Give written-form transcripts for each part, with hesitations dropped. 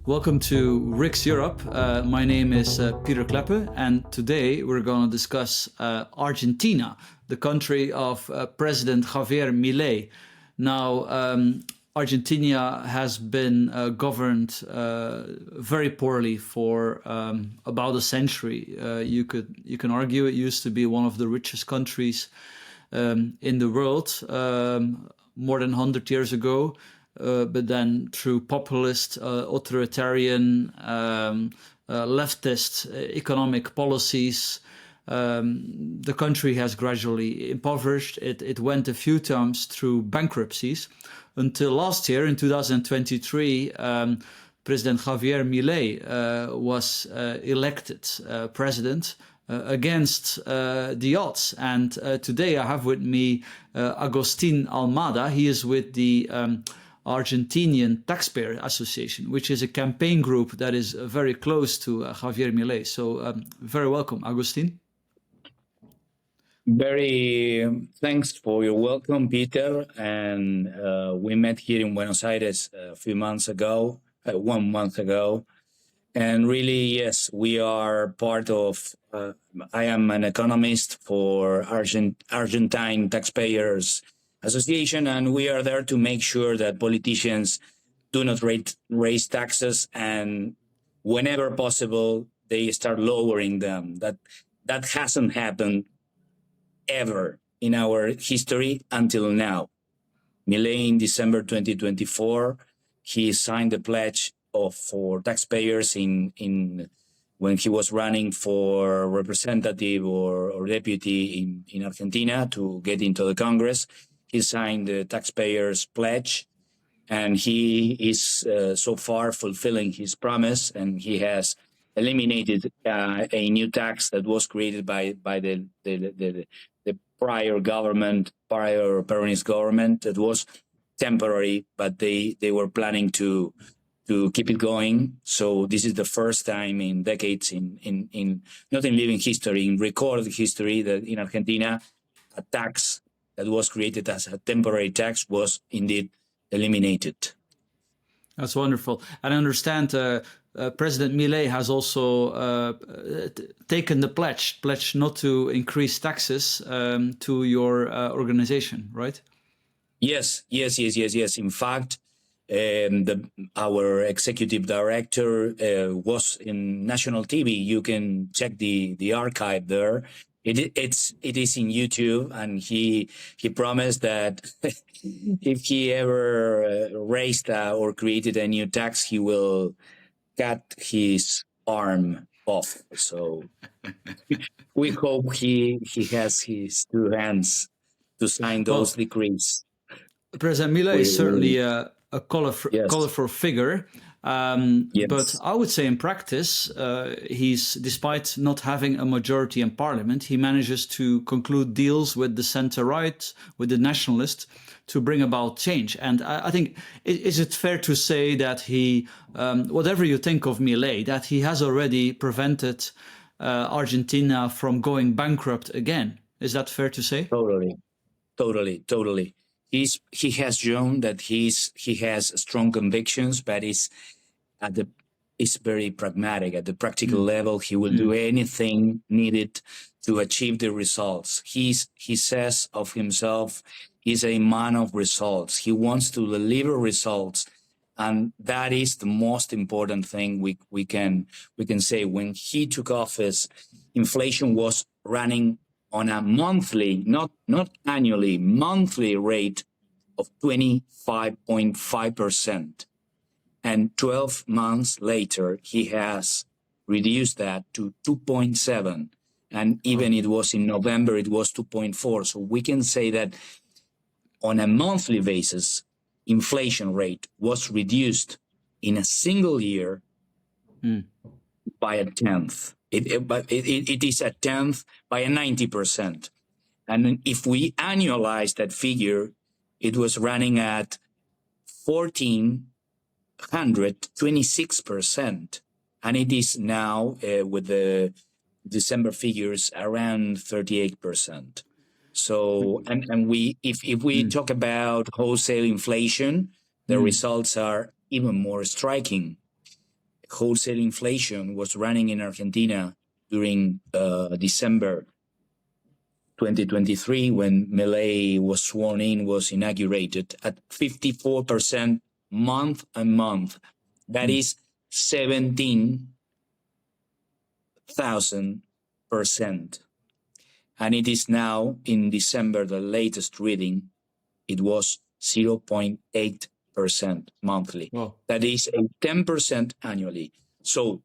Welcome to RIX Europe. My name is Peter Kleppe, and today we're going to discuss Argentina, the country of President Javier Milei. Now, Argentina has been governed very poorly for about a century. You can argue it used to be one of the richest countries in the world more than 100 years ago. But then through populist, authoritarian, leftist economic policies, the country has gradually impoverished. It went a few times through bankruptcies until last year, in 2023, President Javier Milei was elected president against the odds. And today I have with me Agustin Almada. He is with the Argentinian Taxpayers Association, which is a campaign group that is very close to Javier Milei. So very welcome, Agustin. Very thanks for your welcome, Peter. And we met here in Buenos Aires a few months ago, 1 month ago. And really, yes, we are part of, I am an economist for Argentine Taxpayers Association, and we are there to make sure that politicians do not raise taxes, and whenever possible, they start lowering them. That hasn't happened ever in our history until now. Milei, in December 2024, he signed the pledge for taxpayers in when he was running for representative or deputy in Argentina to get into the Congress. He signed the taxpayers pledge, and he is so far fulfilling his promise, and he has eliminated a new tax that was created by the prior government, prior Peronist government. That was temporary, but they were planning to keep it going. So this is the first time in decades, in not in living history, in recorded history, that in Argentina, a tax that was created as a temporary tax was indeed eliminated. That's wonderful. And I understand President Milei has also taken the pledge not to increase taxes to your organization, right? Yes. In fact, our executive director was in national TV. You can check the archive there. It is in YouTube, and he promised that if he ever raised or created a new tax, he will cut his arm off. So we hope he has his two hands to sign those decrees. President Milei is certainly a colorful figure. Yes. But I would say in practice, he's, despite not having a majority in parliament, he manages to conclude deals with the center-right, with the nationalists, to bring about change. And I think, is it fair to say that he, whatever you think of Milei, that he has already prevented Argentina from going bankrupt again? Is that fair to say? Totally. He has shown that he has strong convictions, but is very pragmatic at the practical level. He will do anything needed to achieve the results. He says of himself, he's a man of results. He wants to deliver results, and that is the most important thing we can say. When he took office, inflation was running on a monthly, not annually, monthly rate of 25.5%. And 12 months later, he has reduced that to 2.7. And even it was in November, it was 2.4. So we can say that on a monthly basis, inflation rate was reduced in a single year by a tenth. It is a tenth by a 90%. And if we annualize that figure, it was running at 1,426%. And it is now, with the December figures, around 38%. So, and if we talk about wholesale inflation, the results are even more striking. wholesale inflation was running in Argentina during December 2023, when Milei was sworn in, was inaugurated at 54% month and month. That is 17,000%. And it is now, in December, the latest reading, it was 0.8% monthly. Wow. That is a 10% annually. So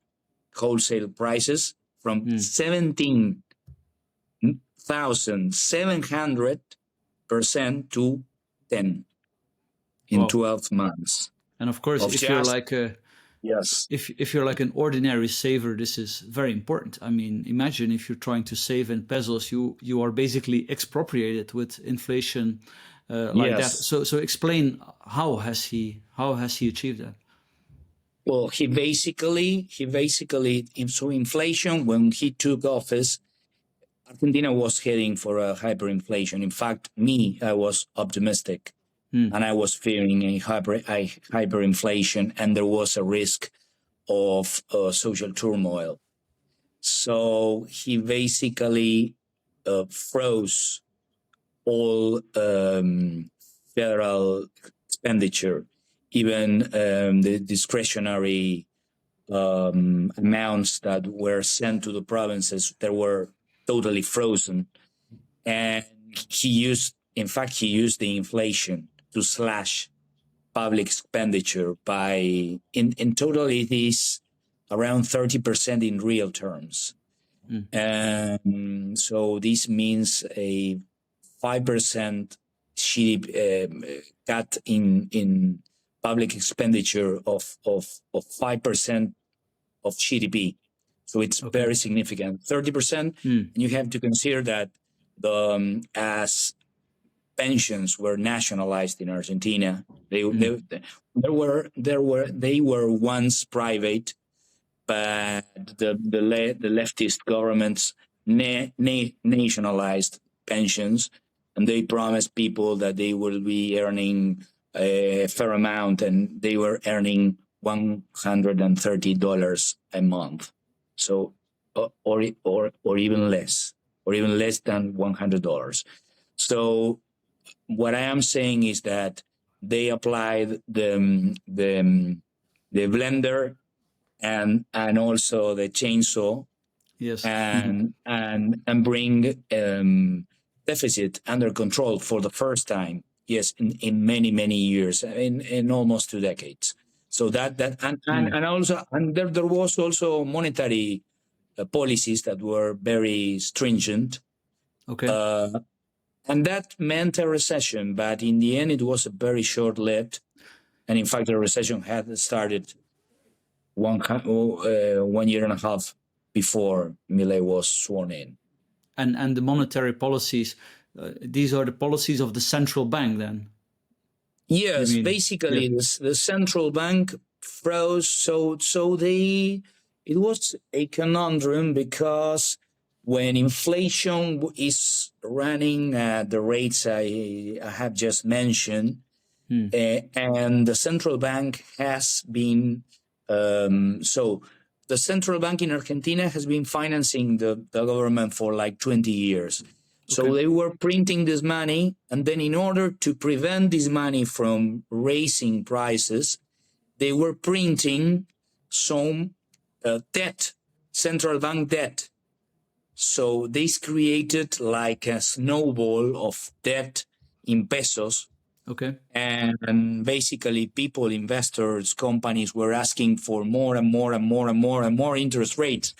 wholesale prices from 17,700% to 10 in Wow. 12 months. And of course, Of if you're just- like Yes. if you're like an ordinary saver, this is very important. I mean, imagine if you're trying to save in pesos, you are basically expropriated with inflation like that. Yes. So explain, how has he achieved that? Well, he basically, so inflation, when he took office, Argentina was heading for a hyperinflation. In fact, I was optimistic, and I was fearing a hyperinflation, and there was a risk of social turmoil. So he basically froze all federal expenditure, even the discretionary amounts that were sent to the provinces, that were totally frozen. And he used the inflation to slash public expenditure by, in total, it is around 30% in real terms. So this means a 5% cut in public expenditure of 5% of GDP. So it's very significant, 30%. And you have to consider that as pensions were nationalized in Argentina, they were once private, but the leftist governments nationalized pensions, and they promised people that they will be earning a fair amount, and they were earning $130 a month, so or even less than $100. So what I am saying is that they applied the blender and also the chainsaw, Yes. and bring deficit under control for the first time. Yes, in many years, in almost 2 decades. So that there was also monetary policies that were very stringent. Okay. And that meant a recession, but in the end, it was very short-lived. And in fact, the recession had started 1 year and a half before Milei was sworn in. And the monetary policies, these are the policies of the central bank, then? Yes, basically, the central bank froze. So it was a conundrum, because when inflation is running at the rates I have just mentioned, and the central bank has been, so the central bank in Argentina has been financing the government for like 20 years. So they were printing this money, and then in order to prevent this money from raising prices, they were printing some debt, central bank debt. So this created like a snowball of debt in pesos. Okay. And basically people, investors, companies were asking for more and more interest rates.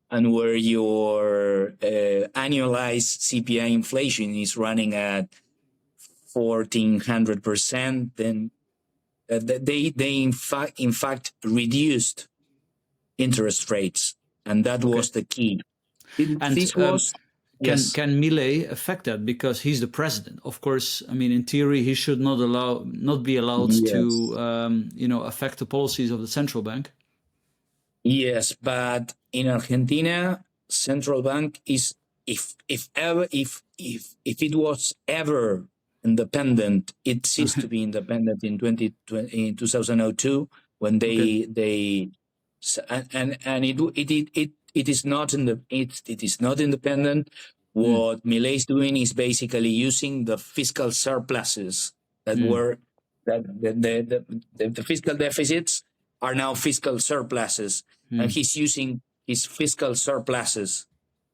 And where your annualized CPI inflation is running at 1,400%, then they in fact reduced interest rates, and that was the key. This was Can Milei affect that, because he's the president? Of course, I mean, in theory, he should not be allowed to affect the policies of the central bank. Yes, but in Argentina, central bank is, if it was ever independent, it ceased to be independent in 2002, when they And it is not it is not independent. What Milei is doing is basically using the fiscal surpluses that were that the fiscal deficits are now fiscal surpluses, and he's using his fiscal surpluses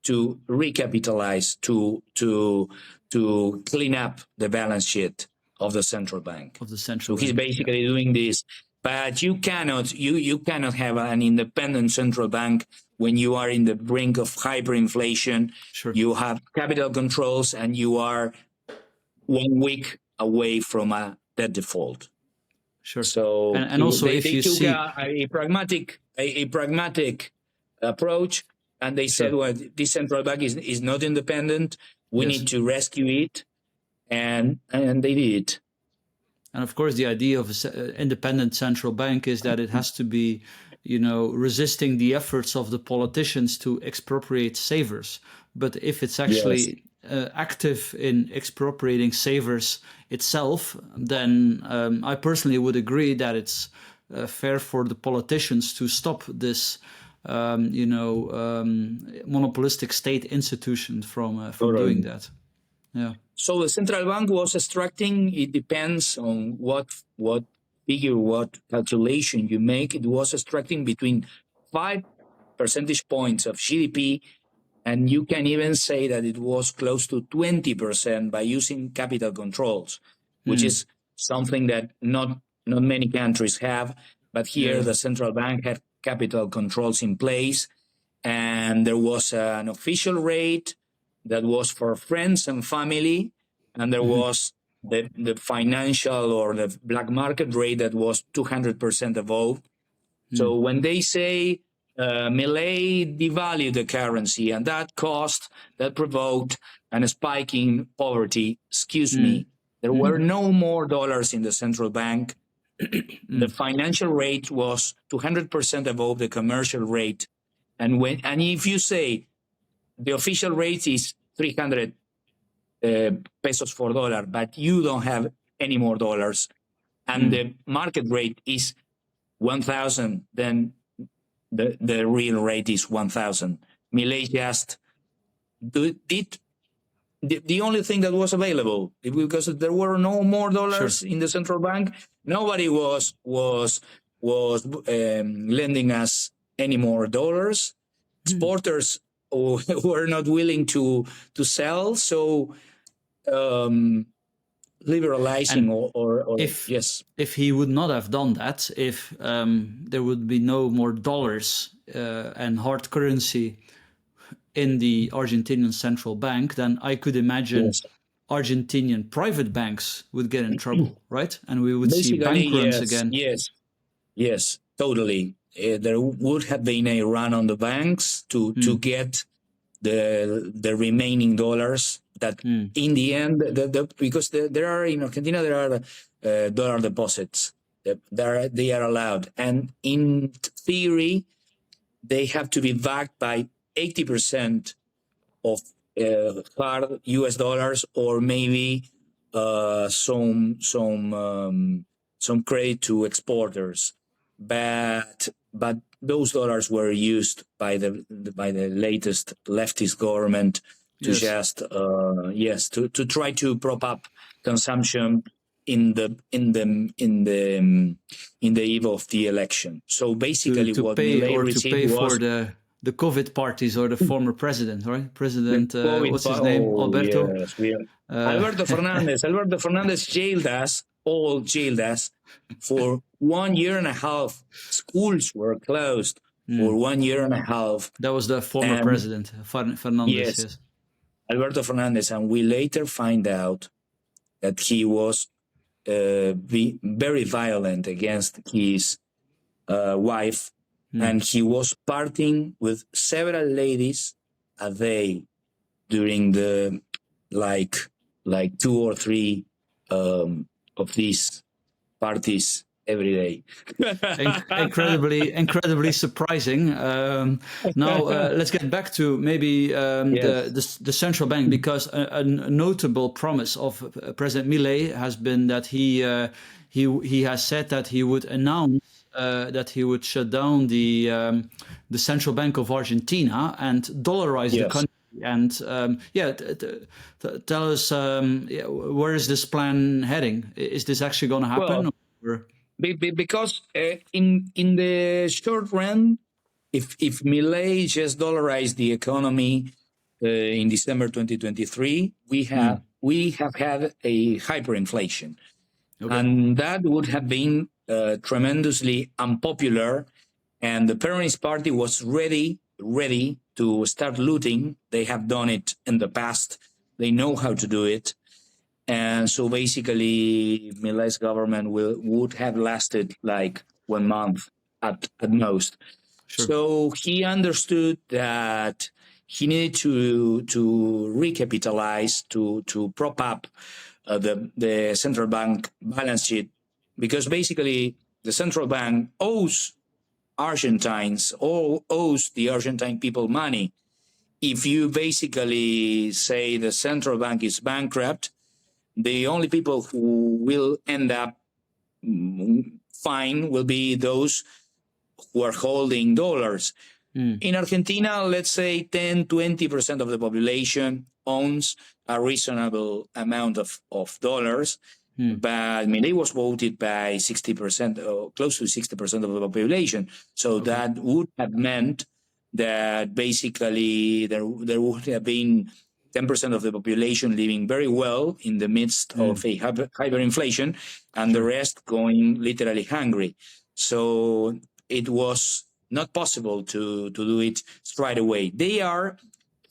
to recapitalize, to clean up the balance sheet of the central bank. So he's basically doing this. But you cannot have an independent central bank when you are in the brink of hyperinflation. Sure. You have capital controls, and you are 1 week away from a debt default. Sure. So and also they if you took see a pragmatic approach, and they said, well, this central bank is not independent. We need to rescue it, and they did it. And of course, the idea of an independent central bank is that it has to be, resisting the efforts of the politicians to expropriate savers. But if it's actually active in expropriating savers itself, then I personally would agree that it's fair for the politicians to stop this, monopolistic state institution from doing that. Yeah. So the central bank was extracting, it depends on what figure, what calculation you make, it was extracting between 5 percentage points of GDP, and you can even say that it was close to 20% by using capital controls, which is something that not many countries have. But here the central bank had capital controls in place, and there was an official rate that was for friends and family, and there was the financial or the black market rate that was 200% above. So when they say Milei devalued the currency, and that provoked a spike in poverty, excuse me, there were no more dollars in the central bank. The financial rate was 200% above the commercial rate. And if you say the official rate is 300 pesos for dollar, but you don't have any more dollars, and the market rate is 1,000, then the real rate is 1,000. Milei just did the only thing that was available, because there were no more dollars in the central bank. Nobody was lending us any more dollars. Exporters were not willing to sell, so liberalizing if he would not have done that, if there would be no more dollars and hard currency in the Argentinian central bank, then I could imagine Argentinian private banks would get in trouble, right? And we would see bank runs again. Yes, totally. There would have been a run on the banks to get the remaining dollars that in the end, because there are in Argentina, there are dollar deposits. They are allowed. And in theory, they have to be backed by 80% of hard US dollars, or maybe some credit to exporters. But those dollars were used by the latest leftist government to to try to prop up consumption in the eve of the election. So basically, to pay for the COVID parties or the former president, right? President, what's his name? Alberto. Yes, Alberto Fernandez. Alberto Fernandez jailed us for 1 year and a half. Schools were closed for 1 year and a half. That was the former president, Fernandez. Yes, Alberto Fernandez. And we later find out that he was very violent against his wife, and he was partying with several ladies a day during the like 2 or 3 of these parties every day. incredibly surprising. Now let's get back to maybe the central bank, because a notable promise of President Milei has been that he has said that he would announce that he would shut down the Central Bank of Argentina and dollarize the country. And tell us, where is this plan heading? Is this actually going to happen? Well, because in the short run, if Milei just dollarized the economy in December 2023, we have had a hyperinflation, and that would have been tremendously unpopular. And the Peronist Party was ready to start looting. They have done it in the past. They know how to do it. And so basically, Milei's government would have lasted like 1 month at most. Sure. So he understood that he needed to recapitalize, to prop up the central bank balance sheet, because basically the central bank owes Argentines or owes the Argentine people money. If you basically say the central bank is bankrupt, the only people who will end up fine will be those who are holding dollars. In Argentina, let's say 10-20% of the population owns a reasonable amount of dollars, but Milei was voted by 60% or close to 60% of the population. So that would have meant that basically there would have been 10% of the population living very well in the midst of a hyperinflation, and the rest going literally hungry. So it was not possible to do it straight away. They are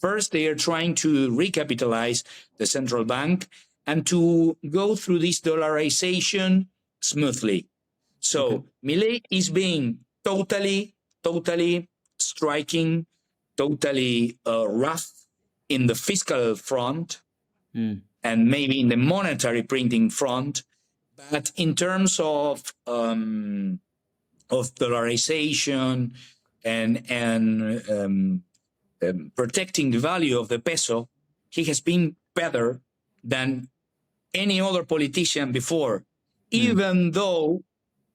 trying to recapitalize the central bank and to go through this dollarization smoothly. So Milei is being totally striking, totally rough in the fiscal front and maybe in the monetary printing front, but in terms of dollarization and protecting the value of the peso, he has been better than any other politician before, even though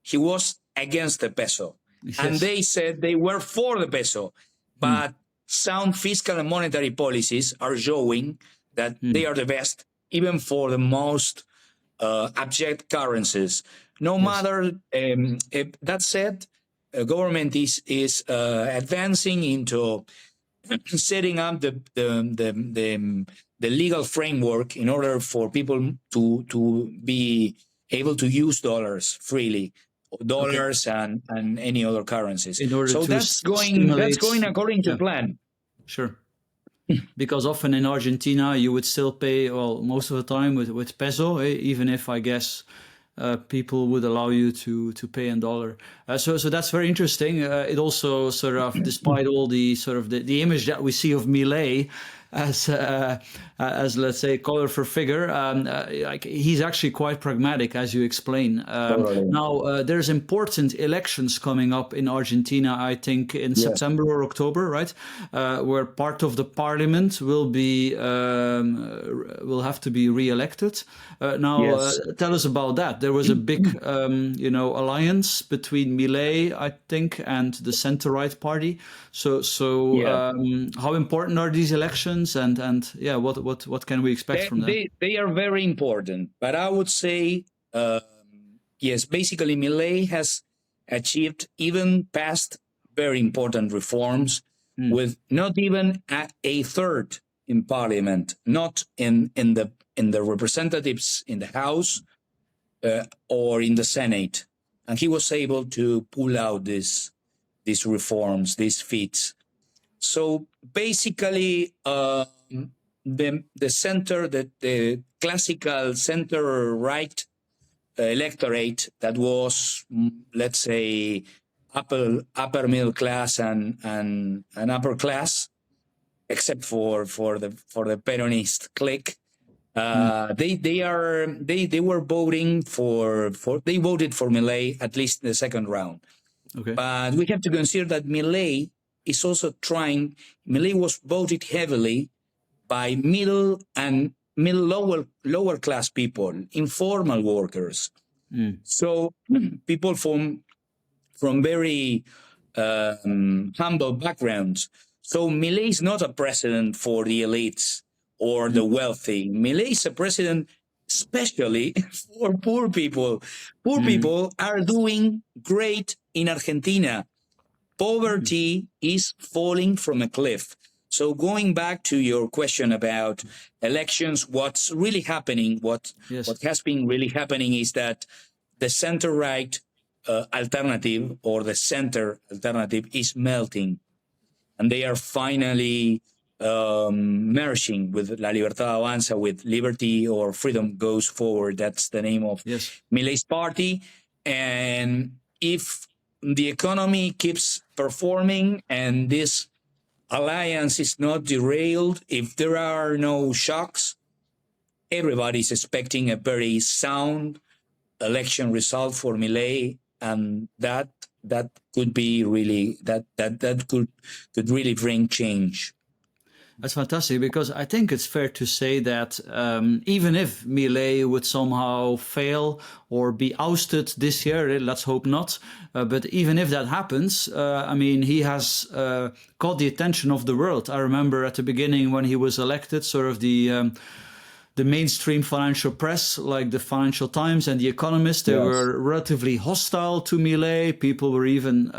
he was against the peso. Yes. And they said they were for the peso, but sound fiscal and monetary policies are showing that they are the best, even for the most abject currencies. No matter, that said, government is advancing into setting up the legal framework in order for people to be able to use dollars freely, and any other currencies. So that's going according to plan. Sure. Because often in Argentina you would still pay, well, most of the time with peso, even if I guess people would allow you to pay in dollar. So that's very interesting. It also sort of, despite all the sort of the image that we see of Milei as let's say colorful figure, like he's actually quite pragmatic, as you explain. Now there's important elections coming up in Argentina, I think in September or October, right? Where part of the parliament will have to be re-elected. Tell us about that. There was a big alliance between Milei, I think, and the center-right party. So how important are these elections? And what can we expect from them? They are very important, but I would say yes, basically Milei has achieved even past very important reforms with not even a third in parliament, not in the representatives in the House or in the Senate, and he was able to pull out these reforms, these feats. So basically, the center, the classical center-right electorate that was, let's say, upper middle class and upper class, except for the Peronist clique, they were voting they voted for Milei at least in the second round. But we have to consider that Milei is also Milei was voted heavily by middle lower class people, informal workers. So people from from very humble backgrounds. So Milei is not a president for the elites or the wealthy. Milei is a president especially for poor people. Poor people are doing great in Argentina. Poverty is falling from a cliff. So going back to your question about elections, what's really happening, what has been really happening is that the center-right alternative or the center alternative is melting, and they are finally merging with La Libertad Avanza, with Liberty or Freedom Goes Forward. That's the name of Milei's party. And if the economy keeps performing and this alliance is not derailed, if there are no shocks, everybody's expecting a very sound election result for Milei, and that could be really that could really bring change. That's fantastic, because I think it's fair to say that even if Milei would somehow fail or be ousted this year, let's hope not, but even if that happens, I mean, he has caught the attention of the world. I remember at the beginning when he was elected, sort of the mainstream financial press, like the Financial Times and The Economist, they were relatively hostile to Milei. People were even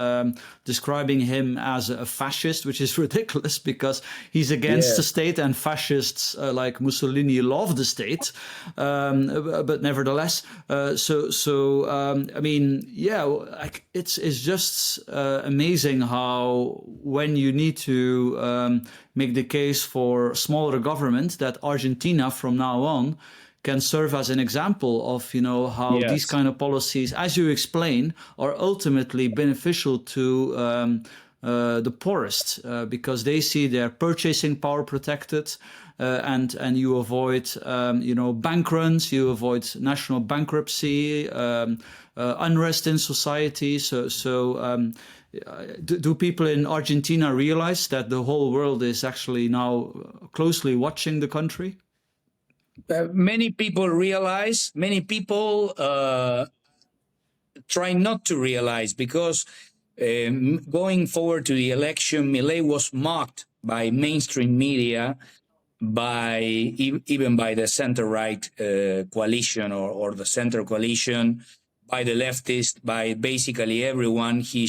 describing him as a fascist, which is ridiculous because he's against the state, and fascists like Mussolini love the state. But nevertheless, I mean, it's just amazing how when you need to make the case for smaller government, that Argentina from now on can serve as an example of, you know, how these kind of policies, as you explain, are ultimately beneficial to the poorest, because they see their purchasing power protected, and you avoid, you know, bank runs, you avoid national bankruptcy, unrest in society. Do people in Argentina realize that the whole world is actually now closely watching the country? Many people realize, many people try not to realize, because going forward to the election, Milei was mocked by mainstream media, even by the center-right coalition or the center coalition, by the leftists, by basically everyone. He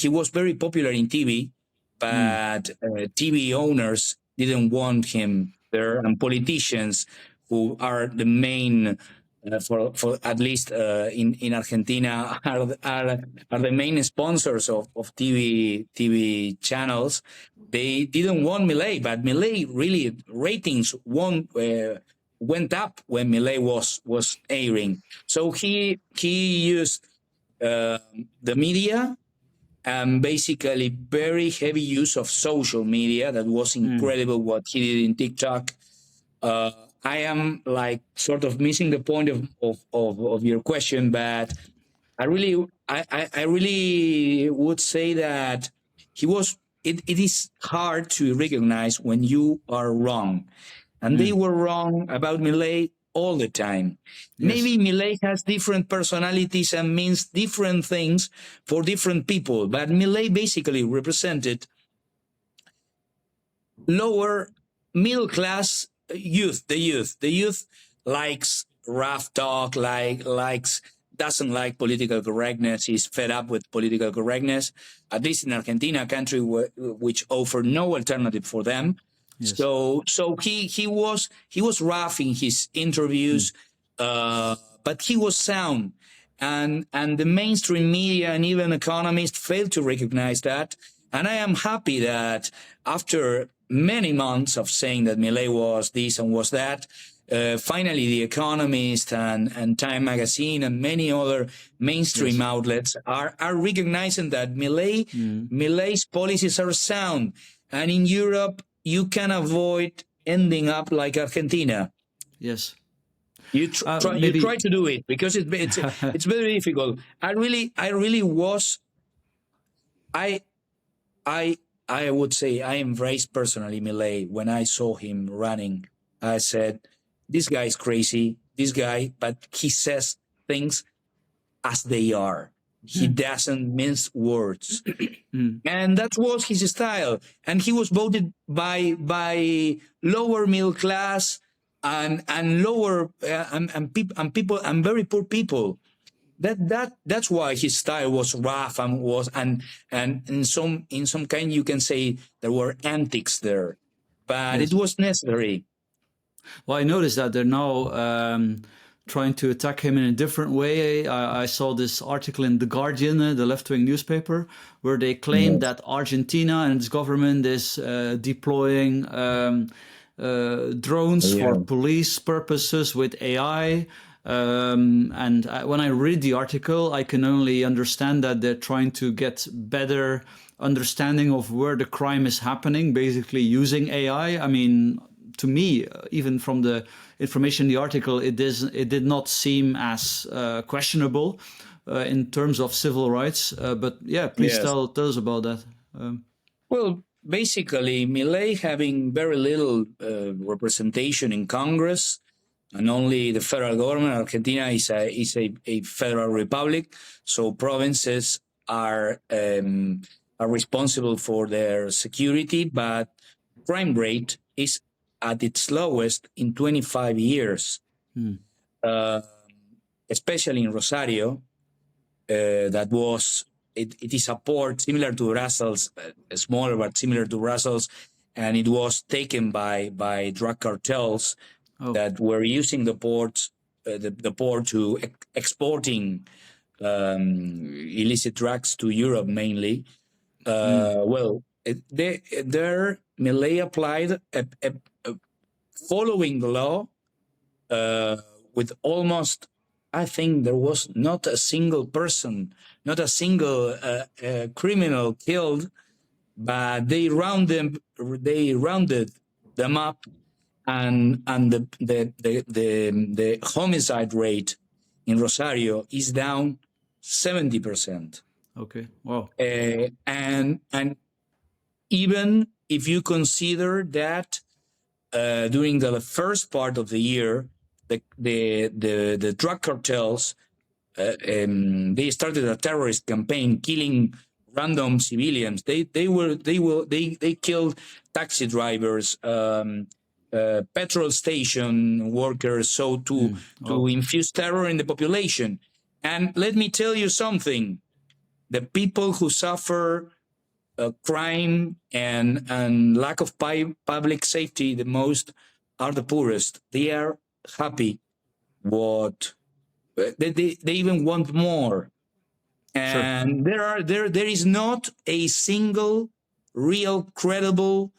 was very popular in TV, but TV owners didn't want him there, and politicians, who are the main for at least in Argentina, are the main sponsors of TV channels. They didn't want Milei, but Milei really ratings went up when Milei was airing. So he used the media, and basically very heavy use of social media. That was incredible what he did in TikTok. I am like sort of missing the point of your question, but I really would say that it is hard to recognize when you are wrong. And they were wrong about Milei all the time. Maybe Milei has different personalities and means different things for different people, but Milei basically represented lower middle class youth. The youth likes rough talk, doesn't like political correctness, is fed up with political correctness, at least in Argentina, a country which offered no alternative for them. So he was rough in his interviews, but he was sound, and the mainstream media and even economists failed to recognize that. And I am happy that after many months of saying that Milei was this and was that, finally The Economist and Time Magazine and many other mainstream outlets are recognizing that Milei's policies are sound, and in Europe you can avoid ending up like Argentina. Yes. You try to do it, because it's very difficult. I would say I embraced personally Milei when I saw him running. I said, this guy is crazy, but he says things as they are. He doesn't mince words. And that was his style. And he was voted by lower middle class and lower and very poor people. That's why his style was rough and in some kind you can say there were antics there, but Yes. it was necessary. Well, I noticed that they're now trying to attack him in a different way. I saw this article in The Guardian, the left-wing newspaper, where they claimed Yes. that Argentina and its government is deploying drones for police purposes with AI. And when I read the article, I can only understand that they're trying to get better understanding of where the crime is happening, basically using AI. I mean, to me, even from the information in the article, it did not seem as questionable in terms of civil rights. But yeah, please Yes. tell us about that. Well, basically, Milei having very little representation in Congress, and only the federal government. Argentina is a federal republic, so provinces are responsible for their security, but crime rate is at its lowest in 25 years, especially in Rosario. That was it is a port similar to Brussels, smaller but similar to Brussels, and it was taken by drug cartels that were using the port to exporting illicit drugs to Europe mainly. Well, there Milei applied following the law with almost, I think there was not a single person, not a single criminal killed, but they rounded them up, and the homicide rate in Rosario is down 70%. Okay. Wow. And even if you consider that during the first part of the year, the drug cartels they started a terrorist campaign, killing random civilians. They killed taxi drivers, petrol station workers, so to infuse terror in the population. And let me tell you something: the people who suffer crime and lack of public safety the most are the poorest. They are happy. What they even want more. And there is not a single real credible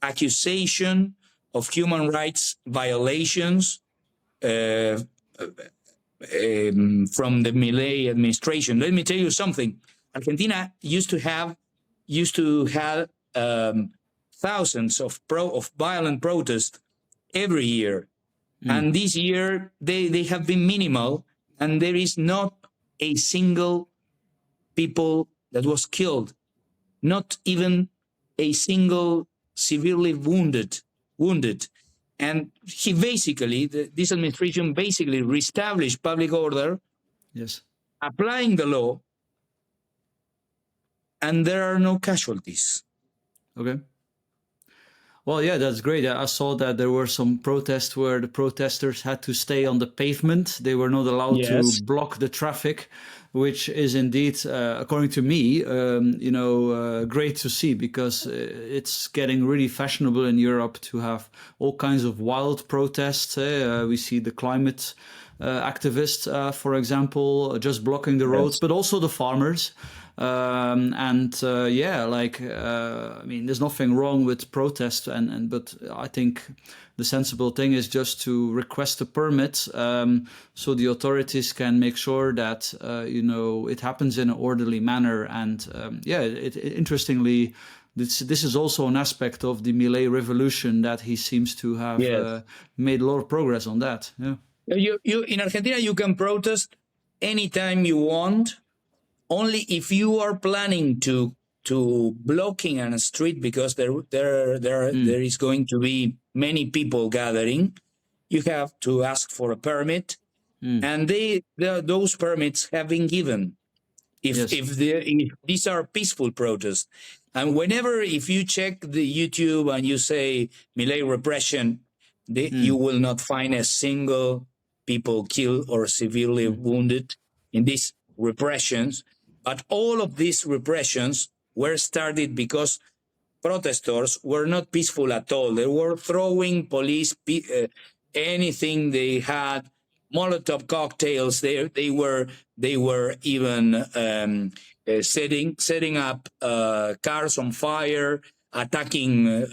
accusation of human rights violations from the Milei administration. Let me tell you something. Argentina used to have thousands of violent protests every year. And this year they have been minimal, and there is not a single people that was killed, not even a single severely wounded. And he basically, this administration basically reestablished public order, Yes. applying the law, and there are no casualties. Okay. Well, yeah, that's great. I saw that there were some protests where the protesters had to stay on the pavement. They were not allowed to block the traffic, which is indeed, according to me, great to see, because it's getting really fashionable in Europe to have all kinds of wild protests. We see the climate activists, for example, just blocking the roads, but also the farmers. I mean, there's nothing wrong with protest, but I think the sensible thing is just to request a permit, so the authorities can make sure that it happens in an orderly manner. And interestingly, this is also an aspect of the Milei Revolution, that he seems to have made a lot of progress on that. Yeah. You in Argentina, you can protest anytime you want. Only if you are planning to blocking on a street because there is going to be many people gathering, you have to ask for a permit. and those permits have been given. If these are peaceful protests, and if you check the YouTube and you say Milei repression, you will not find a single people killed or severely wounded in these repressions. But all of these repressions were started because protesters were not peaceful at all. They were throwing anything they had, Molotov cocktails. They were even setting up cars on fire, attacking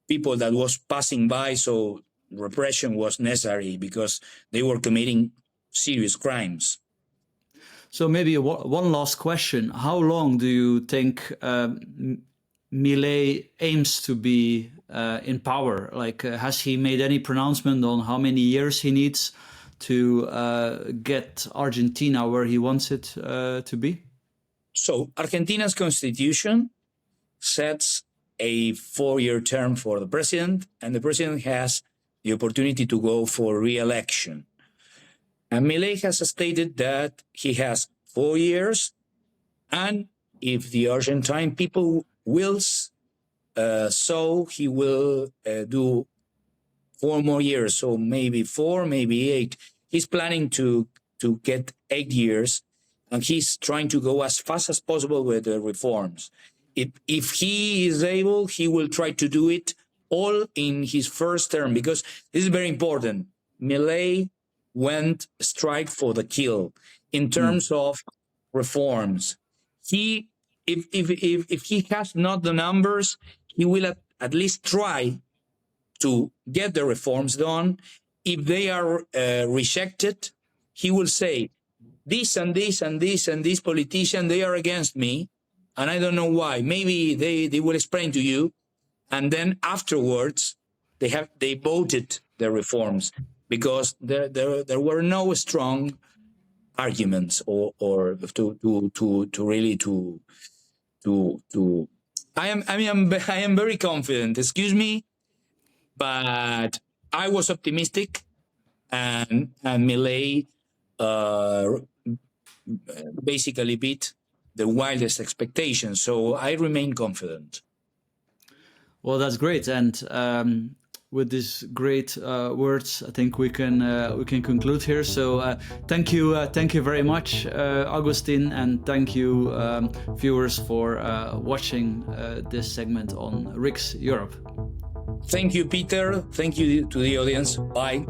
people that was passing by. So repression was necessary because they were committing serious crimes. So maybe one last question. How long do you think Milei aims to be in power? Like, has he made any pronouncement on how many years he needs to get Argentina where he wants it to be? So Argentina's constitution sets a 4-year term for the president, and the president has the opportunity to go for re-election. And Milei has stated that he has 4 years, and if the Argentine people wills, so he will do 4 more years. So maybe 4, maybe 8. He's planning to get 8 years, and he's trying to go as fast as possible with the reforms. If he is able, he will try to do it all in his first term, because this is very important. Milei went strike for the kill in terms of reforms. If he has not the numbers, he will at least try to get the reforms done. If they are rejected, he will say, this and this and this and this politician, they are against me, and I don't know why. Maybe they will explain to you, and then afterwards they voted the reforms because there were no strong arguments or to really I am very confident. Excuse me, but I was optimistic, and Milei basically beat the wildest expectations. So I remain confident. Well, that's great, and with these great words, I think we can conclude here. So thank you very much, Agustin, and thank you, viewers, for watching this segment on RICS Europe. Thank you, Peter. Thank you to the audience. Bye.